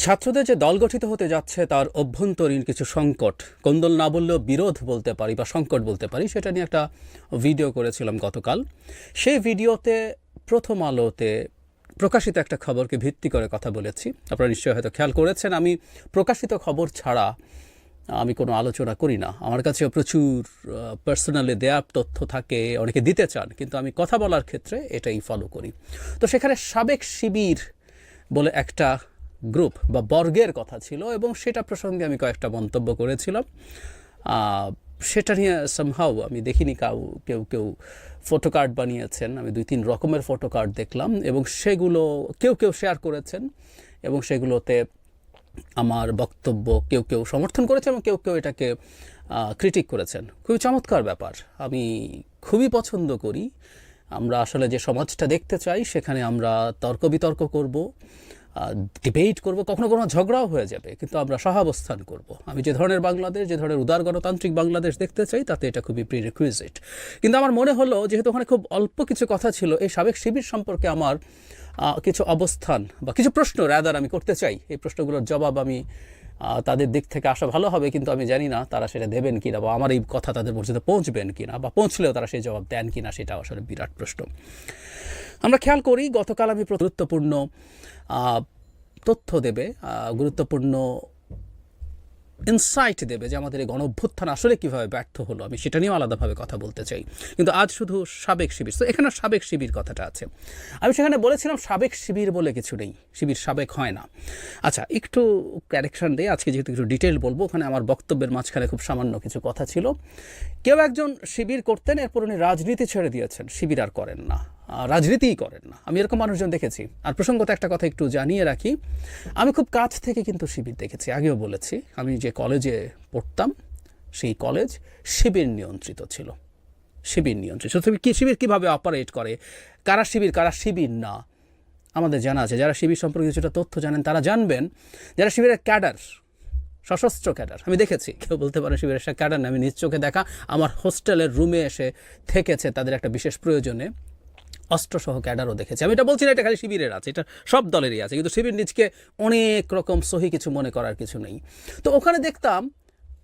ছাত্রদের যে দল গঠিত হতে যাচ্ছে তার অভ্যন্তরীণ কিছু সংকট, কোন্দল না বললেও বিরোধ বলতে পারি বা সংকট বলতে পারি, সেটা নিয়ে একটা ভিডিও করেছিলাম গতকাল। সেই ভিডিওতে প্রথম আলোতে প্রকাশিত একটা খবরকে ভিত্তি করে কথা বলেছি। আপনারা নিশ্চয়ই হয়তো খেয়াল করেছেন, আমি প্রকাশিত খবর ছাড়া আমি কোনো আলোচনা করি না। আমার কাছেও প্রচুর পার্সোনালি দেয়া তথ্য থাকে, অনেকে দিতে চান, কিন্তু আমি কথা বলার ক্ষেত্রে এটাই ফলো করি। তো সেখানে সাবেক শিবির বলে একটা গ্রুপ বা বর্গের কথা ছিল এবং সেটা প্রসঙ্গে আমি কয়েকটা মন্তব্য করেছিলাম। সেটা নিয়ে সামহাউ আমি দেখিনি কেউ কেউ ফটো কার্ড বানিয়েছেন। আমি 2-3 রকমের ফটো কার্ড দেখলাম এবং সেগুলো কেউ শেয়ার করেছেন এবং সেগুলোতে আমার বক্তব্য কেউ সমর্থন করেছে এবং কেউ এটাকে ক্রিটিক করেছেন। খুবই চমৎকার ব্যাপার, আমি খুবই পছন্দ করি। আমরা আসলে যে সমাজটা দেখতে চাই সেখানে আমরা তর্ক বিতর্ক করব, ডিবেট করব, কখনো ঝগড়াও হয়ে যাবে, কিন্তু আমরা সহাবস্থান করব। আমি যে ধরনের বাংলাদেশ, যে ধরনের উদার গণতান্ত্রিক বাংলাদেশ দেখতে চাই, তাতে এটা খুবই প্রিরিকুইজিট। কিন্তু আমার মনে হলো, যেহেতু ওখানে খুব অল্প কিছু কথা ছিল, এই সাবেক শিবির সম্পর্কে আমার কিছু অবস্থান বা কিছু প্রশ্ন রাদার আমি করতে চাই। এই প্রশ্নগুলোর জবাব আমি তাদের দিক থেকে আসা ভালো হবে, কিন্তু আমি জানি না তারা সেটা দেবেন কিনা বা আমার এই কথা তাদের পর্যন্ত পৌঁছবেন কিনা, বা পৌঁছলেও তারা সেই জবাব দেন কিনা, সেটা আসলে বিরাট প্রশ্ন। আমরা খেয়াল করি, গতকাল আমি গুরুত্বপূর্ণ তথ্য দেবে, গুরুত্বপূর্ণ ইনসাইট দেবে যে আমাদের এই গণঅভ্যুত্থান আসলে কীভাবে ব্যর্থ হলো, আমি সেটা নিয়েও আলাদাভাবে কথা বলতে চাই। কিন্তু আজ শুধু সাবেক শিবির, তো এখানে সাবেক শিবির কথাটা আছে। আমি সেখানে বলেছিলাম সাবেক শিবির বলে কিছু নেই, শিবির সাবেক হয় না। আচ্ছা, একটু ক্যারেকশন দিয়ে আজকে যেহেতু একটু ডিটেল বলবো, ওখানে আমার বক্তব্যের মাঝখানে খুব সামান্য কিছু কথা ছিল। কেউ একজন শিবির করতেন, এরপর উনি রাজনীতি ছেড়ে দিয়েছেন, শিবির আর করেন না, রাজনীতিই করেন না। আমি এরকম মানুষজন দেখেছি। আর প্রসঙ্গত একটা কথা একটু জানিয়ে রাখি, আমি খুব কাছ থেকে কিন্তু শিবির দেখেছি। আগেও বলেছি, আমি যে কলেজে পড়তাম সেই কলেজ শিবির নিয়ন্ত্রিত ছিল। শিবির নিয়ন্ত্রিত শিবির কীভাবে অপারেট করে, কারা শিবির না, আমাদের জানা আছে। যারা শিবির সম্পর্কে কিছুটা তথ্য জানেন তারা জানবেন, যারা শিবিরের ক্যাডার, সশস্ত্র ক্যাডার, আমি দেখেছি। কেউ বলতে পারে শিবিরের একটা ক্যাডার না, আমি নিজ চোখে দেখা, আমার হোস্টেলের রুমে এসে থেকেছে তাদের একটা বিশেষ প্রয়োজনে, অস্ত্রসহ ক্যাডারও দেখেছি। আমি এটা বলছি না এটা খালি শিবিরের আছে, এটা সব দলেরই আছে, কিন্তু শিবির নিজকে অনেক রকম সহি কিছু মনে করার কিছু নেই। তো ওখানে দেখতাম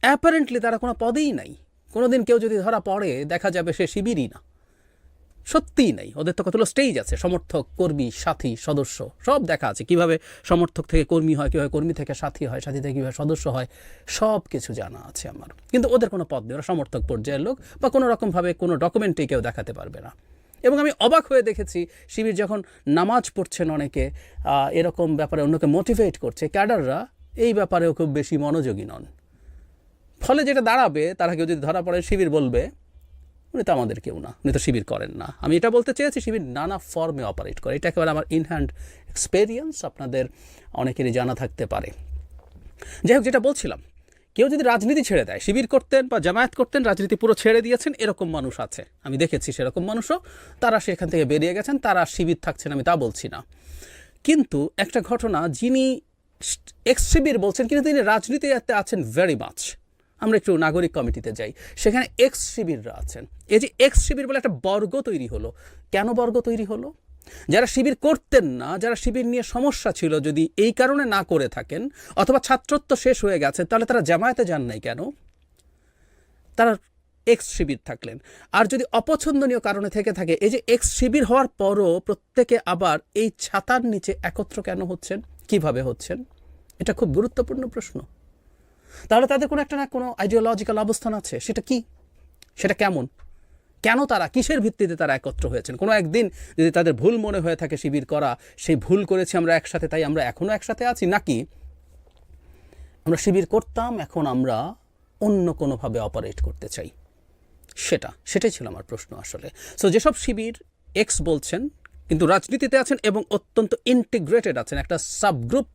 অ্যাপারেন্টলি তারা কোনো পদেই নাই। কোনোদিন কেউ যদি ধরা পড়ে দেখা যাবে সে শিবিরই না, সত্যিই নাই। ওদের তো কতগুলো স্টেজ আছে, সমর্থক, কর্মী, সাথী, সদস্য, সব দেখা আছে। কিভাবে সমর্থক থেকে কর্মী হয়, কীভাবে কর্মী থেকে সাথী হয়, সাথী থেকে কীভাবে সদস্য হয়, সব কিছু জানা আছে আমার। কিন্তু ওদের কোনো পদ নেই, ওরা সমর্থক পর্যায়ের লোক, বা কোনো রকমভাবে কোনো ডকুমেন্টে কেউ দেখাতে পারবে না। এবং আমি অবাক হয়ে দেখেছি, শিবির যখন নামাজ পড়ছেন অনেকে, এরকম ব্যাপারে অন্যকে মোটিভেট করছে, ক্যাডাররা এই ব্যাপারেও খুব বেশি মনোযোগী নন। ফলে যেটা দাঁড়াবে, তারা কেউ যদি ধরা পড়ে শিবির বলবে উনি তো আমাদের কেউ না, উনি তো শিবির করেন না। আমি এটা বলতে চেয়েছি, শিবির নানা ফর্মে অপারেট করে। এটা একেবারে আমার ইনহ্যান্ড এক্সপেরিয়েন্স, আপনাদের অনেকেরই জানা থাকতে পারে। যাই হোক, যেটা বলছিলাম, কেউ যদি রাজনীতি ছেড়ে দেয়, শিবির করতেন বা জামায়াত করতেন, রাজনীতি পুরো ছেড়ে দিয়েছেন, এরকম মানুষ আছে, আমি দেখেছি। সেরকম মানুষও তারা সেখান থেকে বেরিয়ে গেছেন, তারা শিবির থাকছেন, আমি তা বলছি না। কিন্তু একটা ঘটনা, যিনি এক্স শিবির বলছেন কিন্তু তিনি রাজনীতিতে আছেন ভেরি মাচ। আমরা একটু নাগরিক কমিটিতে যাই, সেখানে এক্স শিবিররা আছেন। এই যে এক্স শিবির বলে একটা বর্গ তৈরি হলো, কেন বর্গ তৈরি হলো? যারা শিবির করতেন না, যারা শিবির নিয়ে সমস্যা ছিল, যদি এই কারণে না করে থাকেন অথবা ছাত্রত্ব শেষ হয়ে গেছে, তাহলে তারা জামায়াতে যান নাই কেন? তারা এক্স শিবির থাকলেন। আর যদি অপছন্দনীয় কারণে থেকে থাকে, এই যে এক্স শিবির হওয়ার পরও প্রত্যেকে আবার এই ছাতার নিচে একত্র কেন হচ্ছেন, কিভাবে হচ্ছেন? এটা খুব গুরুত্বপূর্ণ প্রশ্ন। তাহলে তাদের কোনো একটা না কোনো আইডিওলজিক্যাল অবস্থান আছে, সেটা কি, সেটা কেমন, কেন তারা, কিসের ভিত্তিতে তারা একত্র হয়েছেন? কোনো একদিন যদি তাদের ভুল মনে হয়ে থাকে শিবির করা, সেই ভুল করেছি আমরা একসাথে, তাই আমরা এখনও একসাথে আছি, নাকি আমরা শিবির করতাম, এখন আমরা অন্য কোনোভাবে অপারেট করতে চাই? সেটাই ছিল আমার প্রশ্ন আসলে। সো যেসব শিবির এক্স বলছেন কিন্তু রাজনীতিতে আছেন এবং অত্যন্ত ইন্টিগ্রেটেড আছেন, একটা সাবগ্রুপ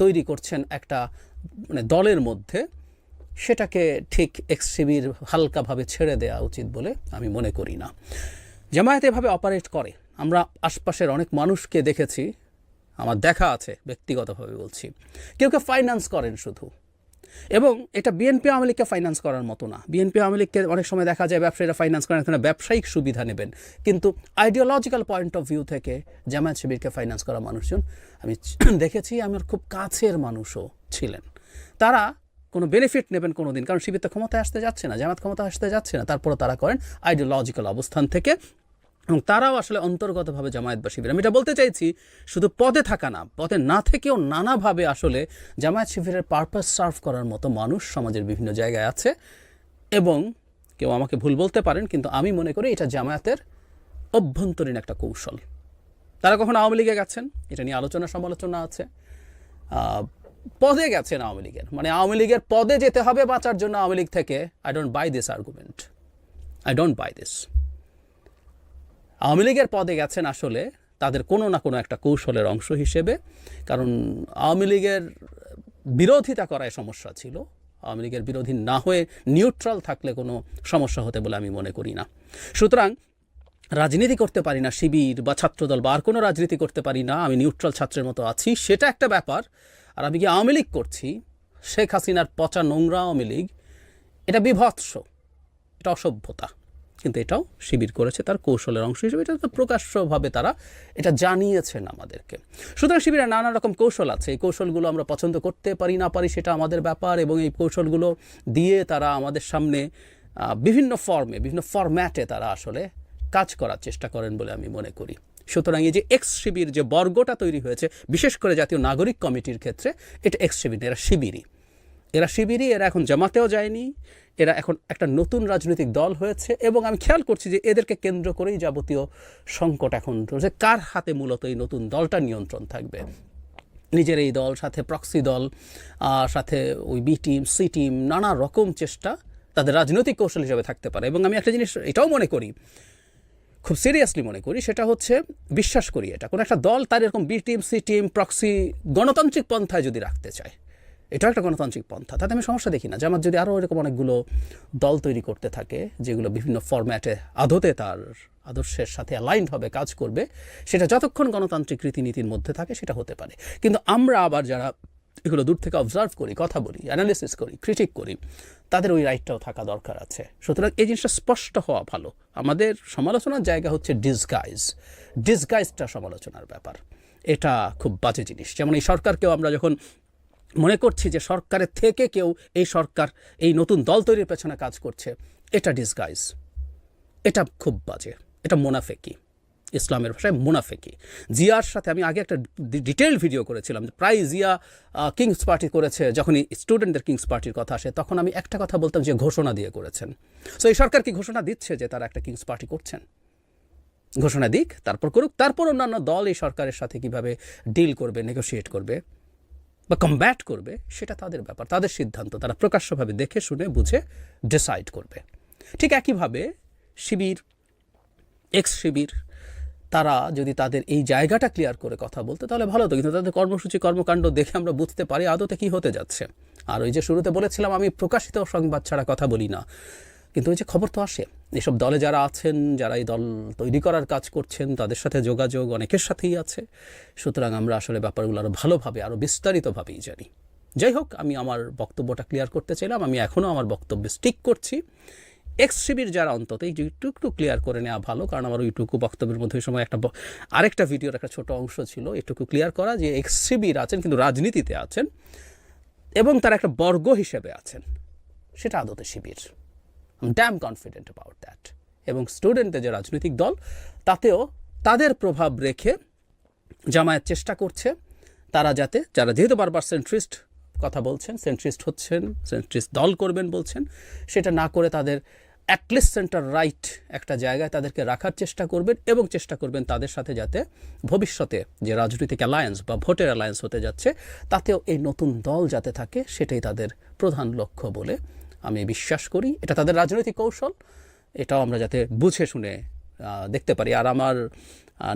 তৈরি করছেন একটা মানে দলের মধ্যে, সেটাকে ঠিক এক্স শিবির হালকাভাবে ছেড়ে দেওয়া উচিত বলে আমি মনে করি না। জামায়াত এভাবে অপারেট করে, আমরা আশপাশের অনেক মানুষকে দেখেছি, আমার দেখা আছে, ব্যক্তিগতভাবে বলছি। কেউ ফাইন্যান্স করেন শুধু, এবং এটা বিএনপি আওয়ামী লীগকে ফাইন্যান্স করার মতো না। বিএনপি আওয়ামী লীগকে অনেক সময় দেখা যায় ব্যবসায়ীরা ফাইন্যান্স করেন, এখানে ব্যবসায়িক সুবিধা নেবেন, কিন্তু আইডিওলজিক্যাল পয়েন্ট অফ ভিউ থেকে জামায়াত শিবিরকে ফাইন্যান্স করা মানুষজন আমি দেখেছি, আমার খুব কাছের মানুষও ছিলেন। তারা কোনো বেনিফিট নেবেন কোনো দিন, কারণ শিবির তো ক্ষমতায় আসতে যাচ্ছে না, জামায়াত ক্ষমতায় আসতে যাচ্ছে না, তারপরে তারা করেন আইডিওলজিক্যাল অবস্থান থেকে, এবং তারাও আসলে অন্তর্গতভাবে জামায়াত বা শিবির। আমি এটা বলতে চাইছি শুধু পদে থাকা না, পদে না থেকেও নানাভাবে আসলে জামায়াত শিবিরের পারপাস সার্ভ করার মতো মানুষ সমাজের বিভিন্ন জায়গায় আছে। এবং কেউ আমাকে ভুল বলতে পারেন, কিন্তু আমি মনে করি এটা জামায়াতের অভ্যন্তরীণ একটা কৌশল। তারা কখন আওয়ামী লীগে গেছেন এটা নিয়ে আলোচনা সমালোচনা আছে, পদে গেছেন আওয়ামী লীগের, মানে আওয়ামী লীগের পদে যেতে হবে বাঁচার জন্য আওয়ামী লীগ থেকে। I don't by this argument, I don't by this. Awami লীগের পদে গেছেন আসলে তাদের কোনো না কোনো একটা কৌশলের অংশ হিসেবে, কারণ আওয়ামী লীগের বিরোধিতা করায় সমস্যা ছিল। আওয়ামী লীগের বিরোধী না হয়ে নিউট্রাল থাকলে কোনো সমস্যা হতে বলে আমি মনে করি না। সুতরাং রাজনীতি করতে পারি না শিবির বা ছাত্রদল বা আর কোনো রাজনীতি করতে পারি না, আমি নিউট্রাল ছাত্রের মতো আছি, সেটা একটা ব্যাপার। আর আমি কি আওয়ামী লীগ করছি, শেখ হাসিনার পচা নোংরা আওয়ামী লীগ, এটা বিভৎস, এটা অসভ্যতা, কিন্তু এটাও শিবির করেছে তার কৌশলের অংশ হিসেবে। এটা তো প্রকাশ্যভাবে তারা এটা জানিয়েছেন আমাদেরকে। সুতরাং শিবিরের নানা রকম কৌশল আছে, এই কৌশলগুলো আমরা পছন্দ করতে পারি না পারি সেটা আমাদের ব্যাপার, এবং এই কৌশলগুলো দিয়ে তারা আমাদের সামনে বিভিন্ন ফর্মে বিভিন্ন ফরম্যাটে তারা আসলে কাজ করার চেষ্টা করেন বলে আমি মনে করি। সুতরাং এই যে এক্স শিবির যে বর্গটা তৈরি হয়েছে, বিশেষ করে জাতীয় নাগরিক কমিটির ক্ষেত্রে, এটা এক্স শিবির, এরা শিবিরই, এরা এখন জামাতেও যায়নি, এরা এখন একটা নতুন রাজনৈতিক দল হয়েছে। এবং আমি খেয়াল করছি যে এদেরকে কেন্দ্র করেই যাবতীয় সংকট এখন রয়েছে, কার হাতে মূলত এই নতুন দলটা নিয়ন্ত্রণ থাকবে। নিজের এই দল, সাথে প্রক্সি দল, সাথে ওই বি টিম, সি টিম, নানা রকম চেষ্টা তাদের রাজনৈতিক কৌশল হিসেবে থাকতে পারে। এবং আমি একটা জিনিস এটাও মনে করি, খুব সিরিয়াসলি মনে করি, সেটা হচ্ছে বিশ্বাস করি এটা কোনো একটা দল তার এরকম B team, C team, proxy গণতান্ত্রিক পন্থায় যদি রাখতে চায়, এটাও একটা গণতান্ত্রিক পন্থা, তাতে আমি সমস্যা দেখি না। জামাত যদি আরও এরকম অনেকগুলো দল তৈরি করতে থাকে যেগুলো বিভিন্ন ফরম্যাটে আদতে তার আদর্শের সাথে অ্যালাইন্ড হবে, কাজ করবে, সেটা যতক্ষণ গণতান্ত্রিক রীতিনীতির মধ্যে থাকে সেটা হতে পারে। কিন্তু আমরা আবার যারা এগুলো দূর থেকে অবজার্ভ করি, কথা বলি, অ্যানালিসিস করি, ক্রিটিক করি, তাদের ওই রাইটটাও থাকা দরকার আছে। সুতরাং এই জিনিসটা স্পষ্ট হওয়া ভালো। আমাদের সমালোচনার জায়গা হচ্ছে ডিসগাইজটা সমালোচনার ব্যাপার, এটা খুব বাজে জিনিস। যেমন এই সরকারকেও আমরা যখন মনে করছি যে সরকারের থেকে কেউ এই সরকার এই নতুন দল তৈরির পেছনে কাজ করছে, এটা ডিসগাইজ, এটা খুব বাজে, এটা মুনাফেকি, ইসলামের ভাষায় মুনাফেকি। জিয়ার সাথে আমি আগে একটা ডিটেইল ভিডিও করেছিলাম, প্রায় জিয়া কিংস পার্টি করেছে, যখনই স্টুডেন্টদের কিংস পার্টির কথা আসে তখন আমি একটা কথা বলতাম যে ঘোষণা দিয়ে করেছেন। সো এই সরকার কি ঘোষণা দিচ্ছে যে তারা একটা কিংস পার্টি করছেন? ঘোষণা দিক, তারপর করুক, তারপর অন্যান্য দল এই সরকারের সাথে কিভাবে ডিল করবে, নেগোশিয়েট করবে বা কমব্যাট করবে, সেটা তাদের ব্যাপার, তাদের সিদ্ধান্ত, তারা প্রকাশ্যভাবে দেখে শুনে বুঝে ডিসাইড করবে। ঠিক একইভাবে শিবির, এক্স শিবির, তারা যদি তাদের এই জায়গাটা ক্লিয়ার করে কথা বলতে তাহলে ভালো হতো, কিন্তু তাদের কর্মসূচি কর্মকাণ্ড দেখে আমরা বুঝতে পারি আদতে কী হতে যাচ্ছে। আর ওই যে শুরুতে বলেছিলাম আমি প্রকাশিত সংবাদ ছাড়া কথা বলি না, কিন্তু ওই যে খবর তো আসে, এসব দলে যারা আছেন, যারা এই দল তৈরি করার কাজ করছেন, তাদের সাথে যোগাযোগ অনেকের সাথেই আছে। সুতরাং আমরা আসলে ব্যাপারগুলো আরও ভালোভাবে, আরও বিস্তারিতভাবেই জানি। যাই হোক, আমি আমার বক্তব্যটা ক্লিয়ার করতে চাইলাম, আমি এখনও আমার বক্তব্যে স্টিক করছি। এক্স শিবির যারা অন্তত একটু ক্লিয়ার করে নেওয়া ভালো, কারণ আমার ওইটুকু বক্তব্যের মধ্যে ওই সময় আরেকটা ভিডিওর একটা ছোট অংশ ছিল, এটুকু ক্লিয়ার করা যে এক্স শিবির আছেন কিন্তু রাজনীতিতে আছেন এবং তারা একটা বর্গ হিসেবে আছেন, সেটা আদতে শিবির। I'm damn confident about that. এবং স্টুডেন্টদের যে রাজনৈতিক দল, তাতেও তাদের প্রভাব রেখে জামায়াত চেষ্টা করছে তারা যারা যেহেতু বারবার সেন্ট্রিস্ট কথা বলছেন, সেন্ট্রিস্ট হচ্ছেন, সেন্ট্রিস্ট দল করবেন বলছেন, সেটা না করে তাদের অ্যাটলিস্ট সেন্টার রাইট একটা জায়গায় তাদেরকে রাখার চেষ্টা করবেন, এবং চেষ্টা করবেন তাদের সাথে যাতে ভবিষ্যতে যে রাজনৈতিক অ্যালায়েন্স বা ভোটের অ্যালায়েন্স হতে যাচ্ছে, তাতেও এই নতুন দল যাতে থাকে, সেটাই তাদের প্রধান লক্ষ্য বলে আমি বিশ্বাস করি। এটা তাদের রাজনৈতিক কৌশল, এটাও আমরা যাতে বুঝে শুনে দেখতে পারি। আর আমার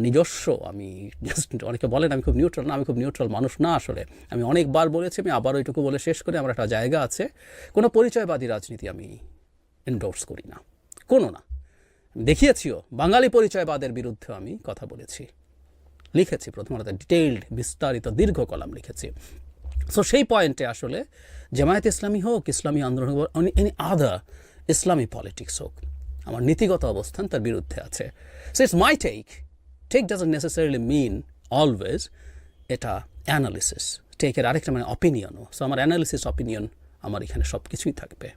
নিজস্ব, আমি জাস্ট, অনেকে বলেন আমি খুব নিউট্রাল, না, আমি খুব নিউট্রাল মানুষ না আসলে। আমি অনেকবার বলেছি, আমি আবার ওইটুকু বলে শেষ করি, আমার একটা জায়গা আছে, কোনো পরিচয়বাদী রাজনীতি আমি এন্ডোর্স করি না, কোনো না। দেখিয়েছিও, বাঙালি পরিচয়বাদের বিরুদ্ধে আমি কথা বলেছি, লিখেছি, প্রথমত ডিটেইলড, বিস্তারিত, দীর্ঘ কলাম লিখেছি। সো সেই পয়েন্টে আসলে জামায়াত ইসলামী হোক, ইসলামী আন্দোলন হোক, এনি আদার ইসলামী পলিটিক্স হোক, আমার নীতিগত অবস্থান তার বিরুদ্ধে আছে। So it's my take doesn't necessarily mean always এটা অ্যানালিসিস, টেকের আরেকটা মানে অপিনিয়নও। সো আমার অ্যানালিসিস অপিনিয়ন আমার এখানে সব কিছুই থাকবে।